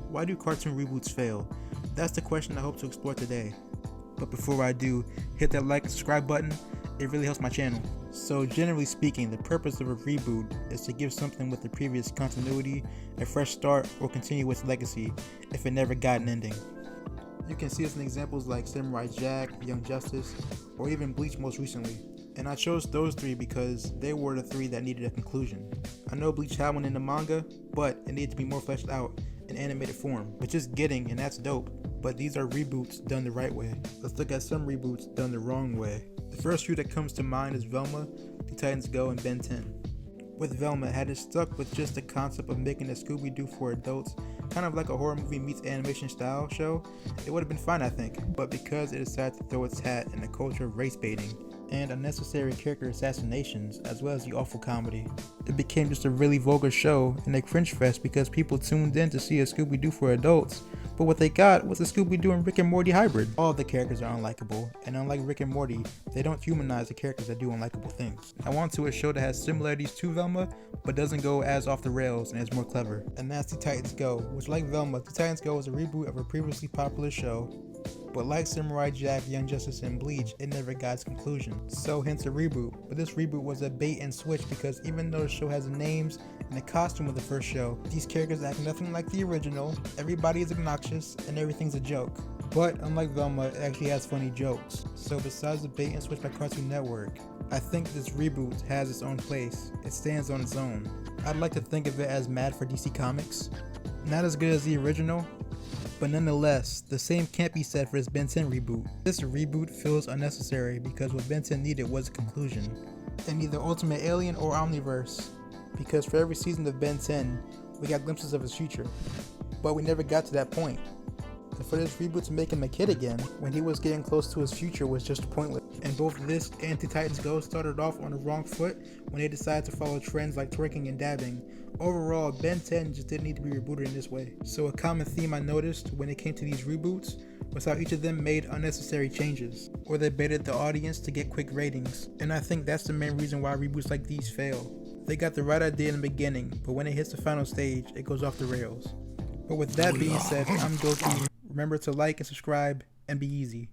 Why do cartoon reboots fail? That's the question I hope to explore today. But before I do, hit that like and subscribe button. It really helps my channel. So generally speaking, the purpose of a reboot is to give something with the previous continuity a fresh start or continue its legacy if it never got an ending. You can see this in examples like Samurai Jack, Young Justice, or even Bleach most recently. And I chose those three because they were the three that needed a conclusion. I know Bleach had one in the manga, but it needed to be more fleshed out in animated form, which is getting, and that's dope. But these are reboots done the right way. Let's look at some reboots done the wrong way. The first few that comes to mind is Velma, Teen Titans Go, and Ben 10. With Velma, had it stuck with just the concept of making a Scooby-Doo for adults, kind of like a horror movie meets animation style show, it would have been fine, I think. But because it decided to throw its hat in the culture of race baiting and unnecessary character assassinations, as well as the awful comedy, it became just a really vulgar show and a cringe fest because people tuned in to see a Scooby-Doo for adults, but what they got was a Scooby-Doo and Rick and Morty hybrid. All of the characters are unlikable, and unlike Rick and Morty, they don't humanize the characters that do unlikable things. I want to a show that has similarities to Velma, but doesn't go as off the rails and is more clever. And that's Teen Titans Go, which like Velma, Teen Titans Go was a reboot of a previously popular show, but like Samurai Jack, Young Justice, and Bleach, it never got its conclusion. So hence a reboot. But this reboot was a bait and switch because even though the show has the names and the costume of the first show, these characters act nothing like the original, everybody is obnoxious, and everything's a joke. But unlike Velma, it actually has funny jokes. So besides the bait and switch by Cartoon Network, I think this reboot has its own place. It stands on its own. I'd like to think of it as Mad for DC Comics. Not as good as the original, but nonetheless, the same can't be said for this Ben 10 reboot. This reboot feels unnecessary because what Ben 10 needed was a conclusion, in either Ultimate Alien or Omniverse, because for every season of Ben 10, we got glimpses of his future, but we never got to that point. And for this reboot to make him a kid again, when he was getting close to his future, was just pointless. And both this and Teen Titans Go started off on the wrong foot when they decided to follow trends like twerking and dabbing. Overall, Ben 10 just didn't need to be rebooted in this way. So a common theme I noticed when it came to these reboots was how each of them made unnecessary changes, or they baited the audience to get quick ratings. And I think that's the main reason why reboots like these fail. They got the right idea in the beginning, but when it hits the final stage, it goes off the rails. But with that being said, I'm Goki. Remember to like and subscribe and be easy.